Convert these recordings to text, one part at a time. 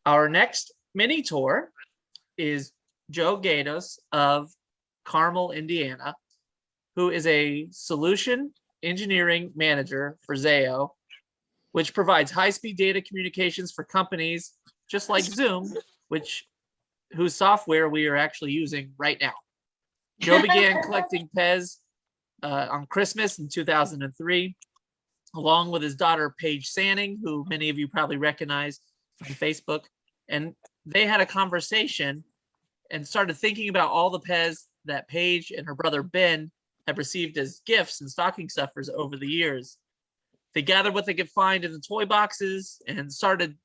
Our next mini tour is Joe Gaydos of Carmel, Indiana, who is a solution engineering manager for Zayo, which provides high-speed data communications for companies just like Zoom, whose software we are actually using right now. Joe began collecting Pez on Christmas in 2003, along with his daughter, Paige Sanning, who many of you probably recognize from Facebook. And they had a conversation and started thinking about all the Pez that Paige and her brother, Ben, have received as gifts and stocking stuffers over the years. They gathered what they could find in the toy boxes and started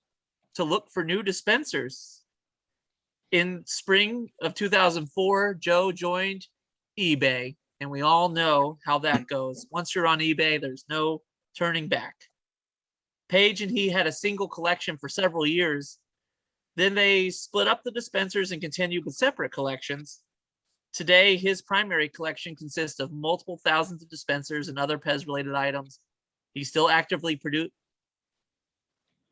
to look for new dispensers. In spring of 2004, Joe joined eBay, and we all know how that goes. Once you're on eBay, there's no turning back. Paige and he had a single collection for several years. Then they split up the dispensers and continued with separate collections. Today, his primary collection consists of multiple thousands of dispensers and other Pez-related items. He still actively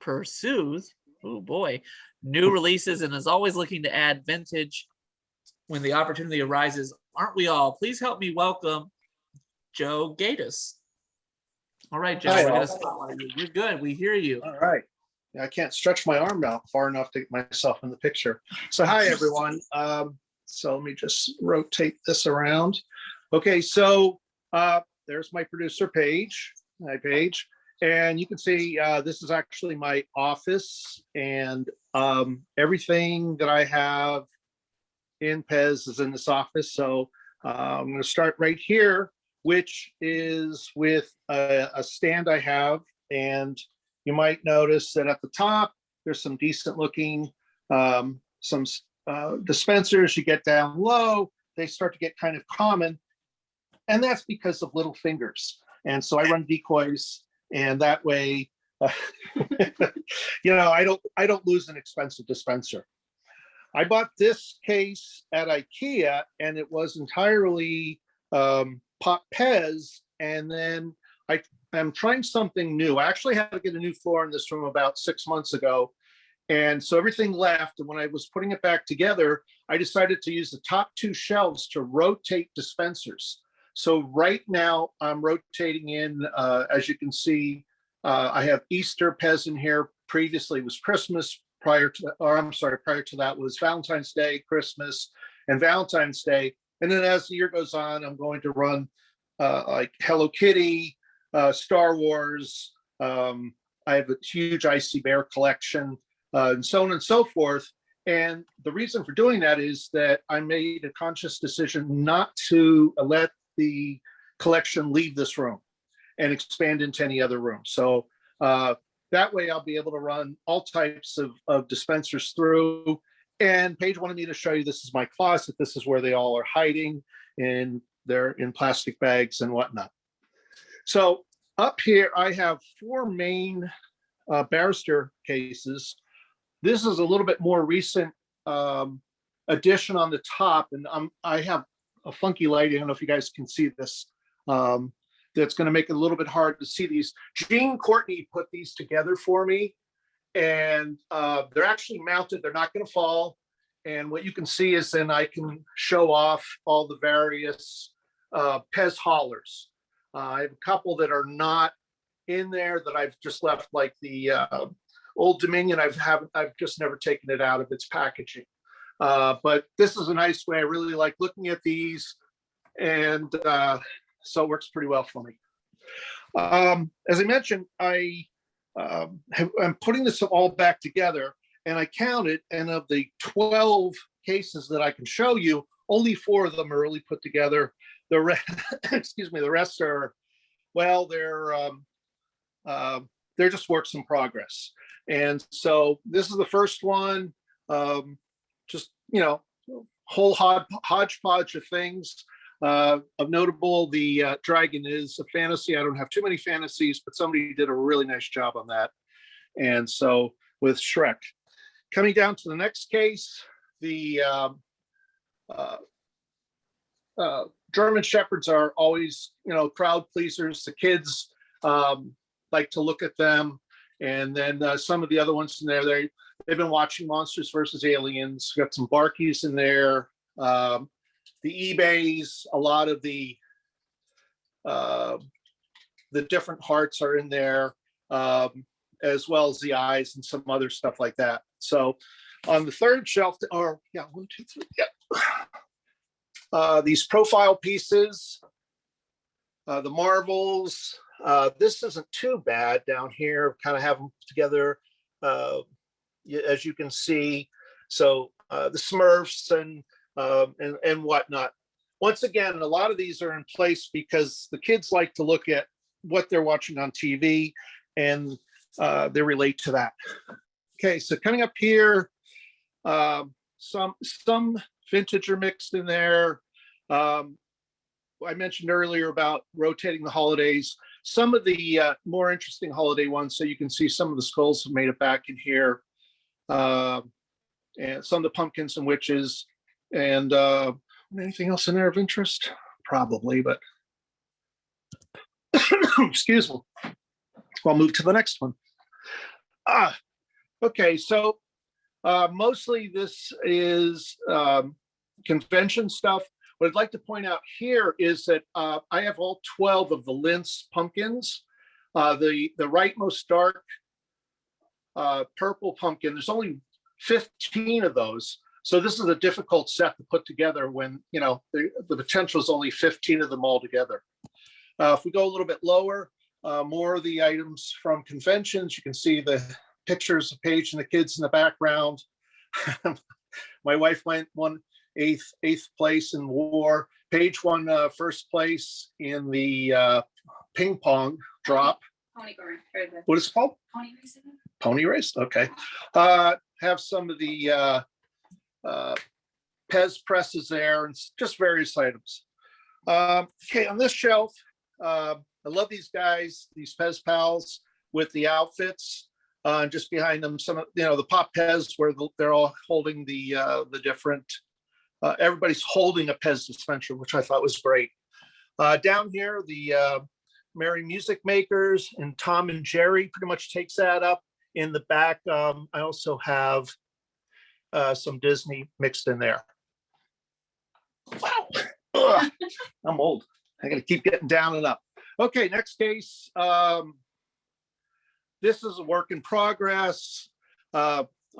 pursues, oh boy, new releases and is always looking to add vintage when the opportunity arises. Aren't we all? Please help me welcome Joe Gaydos. All right, Joe, we're going to spotlight you. You're good. We hear you. All right. I can't stretch my arm out far enough to get myself in the picture. So hi, everyone. So let me just rotate this around. Okay, so there's my producer, Paige. Hi, Paige. And you can see this is actually my office, and everything that I have in Pez is in this office. So I'm going to start right here, which is with a stand I have. And you might notice that at the top, there's some decent looking, some dispensers. You get down low, they start to get kind of common. And that's because of little fingers. And so I run decoys, and that way, I don't lose an expensive dispenser. I bought this case at IKEA, and it was entirely Pop Pez. And then I'm trying something new. I actually had to get a new floor in this room about 6 months ago. And so everything left. And when I was putting it back together, I decided to use the top two shelves to rotate dispensers. So right now I'm rotating in, as you can see, I have Easter Pez in here. Previously was Christmas. Prior to that was Valentine's Day, Christmas, and Valentine's Day. And then as the year goes on, I'm going to run like Hello Kitty, Star Wars. I have a huge Icy Bear collection, and so on and so forth. And the reason for doing that is that I made a conscious decision not to let the collection leave this room and expand into any other room. So that way I'll be able to run all types of dispensers through. And Paige wanted me to show you, this is my closet. This is where they all are hiding, and they're in plastic bags and whatnot. So up here, I have four main Barrister cases. This is a little bit more recent addition on the top, and I have a funky lighting. I don't know if you guys can see this. That's going to make it a little bit hard to see these. Jean Courtney put these together for me, and they're actually mounted. They're not going to fall. And what you can see is then I can show off all the various Pez haulers. I have a couple that are not in there that I've just left, like the Old Dominion. I've just never taken it out of its packaging. But this is a nice way. I really like looking at these, and so it works pretty well for me. As I mentioned, I'm putting this all back together, and I counted, and of the 12 cases that I can show you, only 4 of them are really put together. The rest, the rest are, well, they're just works in progress. And so this is the first one, just, whole hodgepodge of things. Of notable, the dragon is a fantasy. I don't have too many fantasies, but somebody did a really nice job on that. And so with Shrek. Coming down to the next case, the German Shepherds are always, crowd pleasers. The kids like to look at them. And then some of the other ones in there, they've been watching Monsters versus Aliens. Got some Barkies in there. The eBays, a lot of the different hearts are in there, as well as the eyes and some other stuff like that. So on the third shelf, or yeah, 1, 2, 3, yeah. These profile pieces, the marbles. This isn't too bad down here. Kind of have them together, as you can see. So the Smurfs and whatnot. Once again, a lot of these are in place because the kids like to look at what they're watching on TV, and they relate to that. Okay, so coming up here, some vintage are mixed in there. I mentioned earlier about rotating the holidays. Some of the more interesting holiday ones, so you can see some of the skulls have made it back in here, and some of the pumpkins and witches, and anything else in there of interest? Probably, but excuse me. I'll move to the next one. Okay, so mostly this is convention stuff. What I'd like to point out here is that I have all 12 of the Lince pumpkins. The rightmost dark purple pumpkin, there's only 15 of those. So this is a difficult set to put together when, you know, the potential is only 15 of them all together. If we go a little bit lower, more of the items from conventions, you can see the pictures of Paige and the kids in the background. My wife won eighth place in war. Paige won first place in the ping pong drop. Pony What is it called? Pony racing. Pony race. Okay. Have some of the Pez presses there, and just various items. Okay, on this shelf, I love these guys, these Pez pals with the outfits. Just behind them, some of the Pop Pez, where they're all holding the different. Everybody's holding a Pez dispenser, which I thought was great. Down here, the Merry Music Makers and Tom and Jerry pretty much takes that up. In the back, I also have some Disney mixed in there. Wow, ugh, I'm old. I got to keep getting down and up. Okay, next case. This is a work in progress.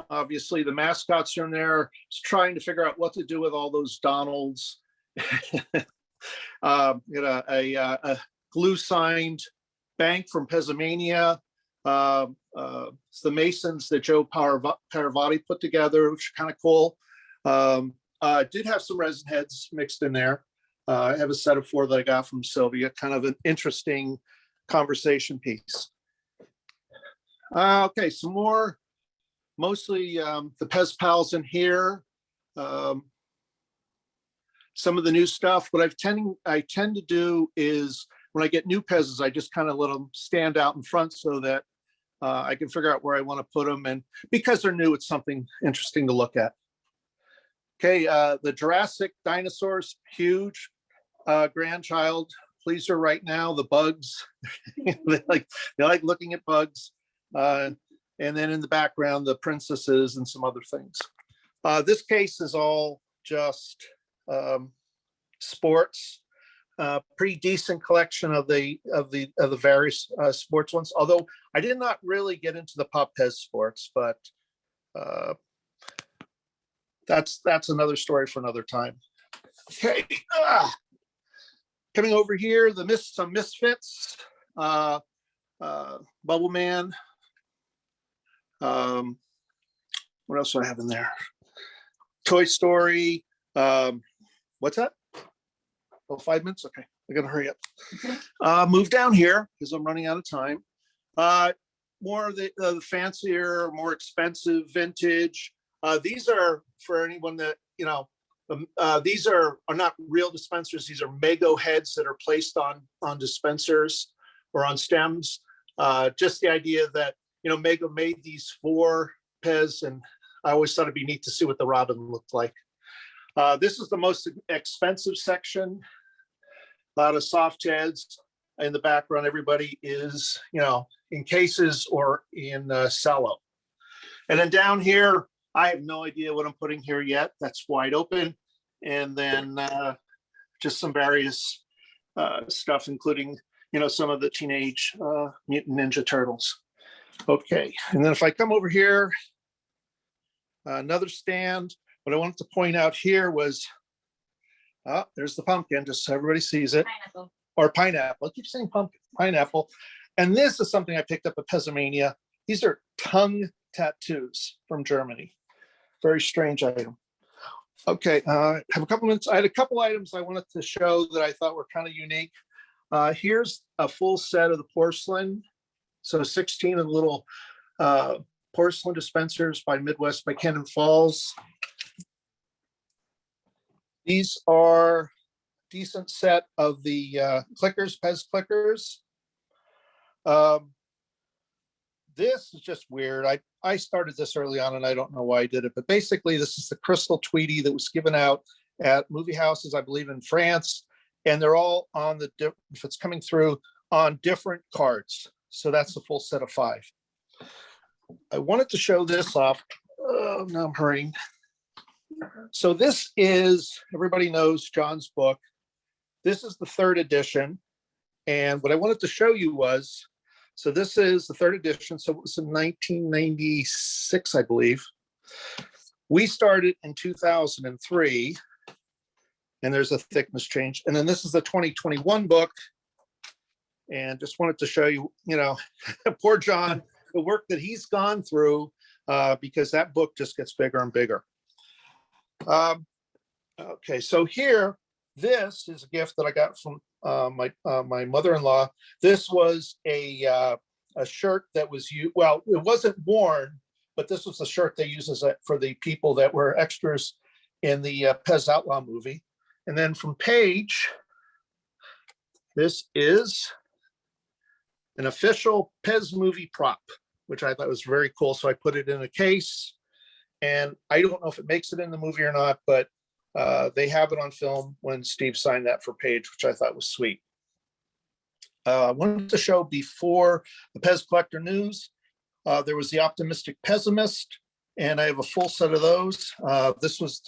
Obviously, the mascots are in there. Just trying to figure out what to do with all those Donalds. A glue signed bank from Pezomania. It's the Masons that Joe Paravati put together, which is kind of cool. I did have some resin heads mixed in there. I have a set of 4 that I got from Sylvia, kind of an interesting conversation piece. Okay, some more, mostly the Pez Pals in here. Some of the new stuff. What I tend to do is when I get new Pez's, I just kind of let them stand out in front so that I can figure out where I want to put them. And because they're new, it's something interesting to look at. Okay, the Jurassic Dinosaurs, huge grandchild pleaser right now. The bugs, they like looking at bugs. And then in the background, the princesses and some other things. This case is all just sports. Pretty decent collection of the various sports ones. Although I did not really get into the Pop Pez sports, but that's another story for another time. Okay, coming over here, some Misfits, Bubble Man. What else do I have in there? Toy Story. What's that? Oh, 5 minutes? Okay, I gotta hurry up. Move down here because I'm running out of time. More of the fancier, more expensive vintage. These are for anyone that, these are not real dispensers. These are Mego heads that are placed on dispensers or on stems. Just the idea that, Mego made these for Pez, and I always thought it'd be neat to see what the robin looked like. This is the most expensive section. A lot of soft heads in the background. Everybody is, in cases or in cello. And then down here, I have no idea what I'm putting here yet. That's wide open. And then just some various stuff, including, some of the Teenage Mutant Ninja Turtles. Okay, and then if I come over here, another stand. What I wanted to point out here was, there's the pumpkin, just so everybody sees it. Pineapple. Or pineapple. I keep saying pumpkin, pineapple. And this is something I picked up at Pezomania. These are tongue tattoos from Germany. Very strange item. Okay, I have a couple minutes. I had a couple items I wanted to show that I thought were kind of unique. Here's a full set of the porcelain. So 16 of the little porcelain dispensers by Midwest by Cannon Falls. These are a decent set of the clickers, Pez clickers. This is just weird. I started this early on and I don't know why I did it, but basically this is the crystal Tweety that was given out at movie houses, I believe in France, and they're all on the, if it's coming through, on different cards. So that's the full set of 5. I wanted to show this off. Oh, now I'm hurrying. So this is, everybody knows John's book. This is the 3rd edition. And what I wanted to show you was, so this is the 3rd edition. So it was in 1996, I believe. We started in 2003. And there's a thickness change. And then this is the 2021 book. And just wanted to show you, poor John, the work that he's gone through, because that book just gets bigger and bigger. Okay, so here, this is a gift that I got from my mother-in-law. This was a shirt that was used. Well, it wasn't worn, but this was the shirt they used for the people that were extras in the Pez Outlaw movie. And then from Paige, this is an official Pez Movie Prop, which I thought was very cool. So I put it in a case, and I don't know if it makes it in the movie or not, but they have it on film when Steve signed that for Paige, which I thought was sweet. I wanted to show before the Pez Collector News, there was the Optimistic Pessimist, and I have a full set of those. This was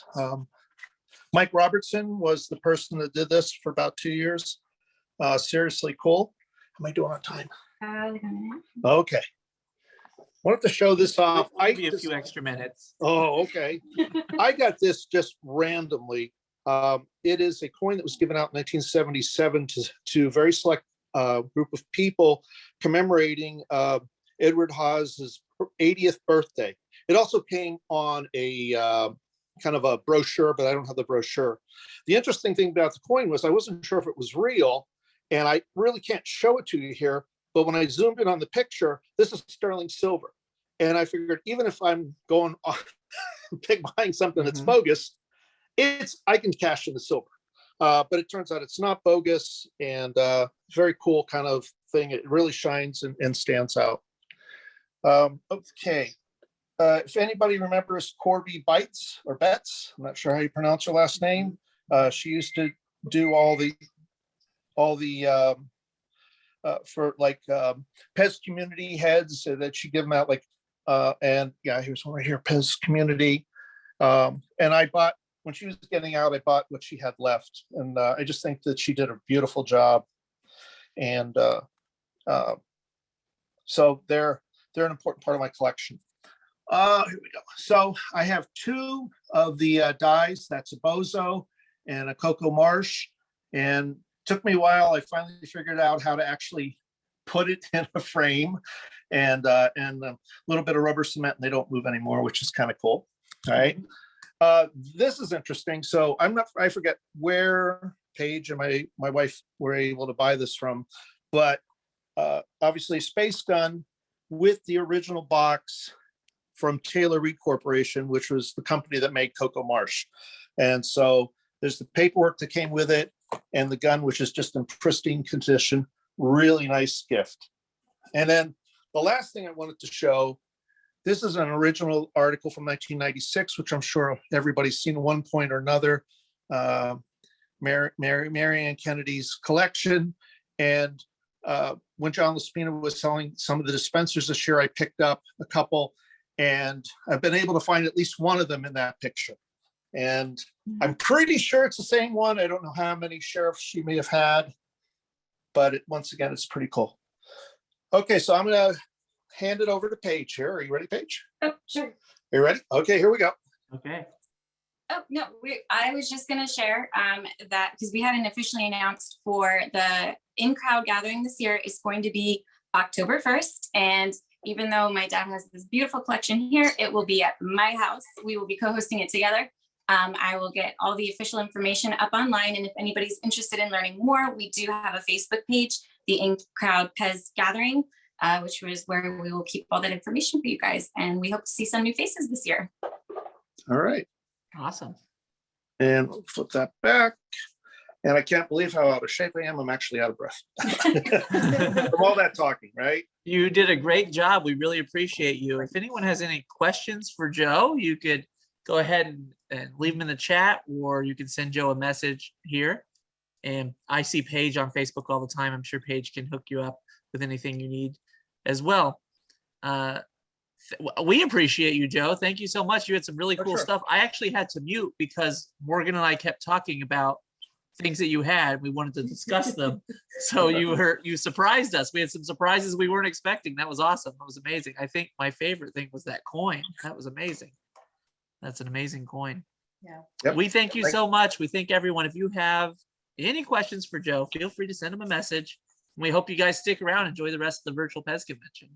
Mike Robertson was the person that did this for about 2 years. Seriously cool. How am I doing on time? Okay. Wanted to show this off. I'll give you a few extra minutes. Oh, okay. I got this just randomly. It is a coin that was given out in 1977 to a very select group of people commemorating Edward Haas's 80th birthday. It also came on a kind of a brochure, but I don't have the brochure. The interesting thing about the coin was I wasn't sure if it was real, and I really can't show it to you here, but when I zoomed in on the picture, this is sterling silver. And I figured even if I'm going on buying something that's bogus, I can cash in the silver. But it turns out it's not bogus, and very cool kind of thing. It really shines and stands out. Okay. If anybody remembers Corby Bites or Betts, I'm not sure how you pronounce her last name. She used to do all the for like Pez community heads that she give them out, like and yeah, here's one right here, Pez community. And I bought, when she was getting out, I bought what she had left, and I just think that she did a beautiful job. And so they're an important part of my collection. Here we go. So I have 2 of the dies. That's a Bozo and a Coco Marsh. And took me a while. I finally figured out how to actually put it in a frame, and a little bit of rubber cement, and they don't move anymore, which is kind of cool. All right. This is interesting. So I forget where Paige and my wife were able to buy this from, but obviously Space Gun with the original box from Taylor Reed Corporation, which was the company that made Coco Marsh. And so there's the paperwork that came with it, and the gun, which is just in pristine condition. Really nice gift. And then the last thing I wanted to show, this is an original article from 1996, which I'm sure everybody's seen at one point or another. Marianne Kennedy's collection. And when John LaSpina was selling some of the dispensers this year, I picked up a couple. And I've been able to find at least one of them in that picture. And I'm pretty sure it's the same one. I don't know how many sheriffs she may have had, but once again, it's pretty cool. Okay, so I'm going to hand it over to Paige here. Are you ready, Paige? Oh, sure. Are you ready? Okay, here we go. Okay. Oh, no, I was just going to share that because we hadn't officially announced for the in-crowd gathering this year is going to be October 1st. And even though my dad has this beautiful collection here, it will be at my house. We will be co-hosting it together. I will get all the official information up online. And if anybody's interested in learning more, we do have a Facebook page, the In-Crowd Pez Gathering, which was where we will keep all that information for you guys. And we hope to see some new faces this year. All right. Awesome. And we'll flip that back. And I can't believe how out of shape I am. I'm actually out of breath from all that talking, right? You did a great job. We really appreciate you. If anyone has any questions for Joe, you could go ahead and leave them in the chat, or you can send Joe a message here. And I see Paige on Facebook all the time. I'm sure Paige can hook you up with anything you need as well. We appreciate you, Joe. Thank you so much. You had some really cool stuff. I actually had to mute because Morgan and I kept talking about things that you had. We wanted to discuss them. So you surprised us. We had some surprises we weren't expecting. That was awesome. That was amazing. I think my favorite thing was that coin. That was amazing. That's an amazing coin. Yeah. Yep. We thank you so much. We thank everyone. If you have any questions for Joe, feel free to send him a message. We hope you guys stick around. Enjoy the rest of the virtual Pez convention.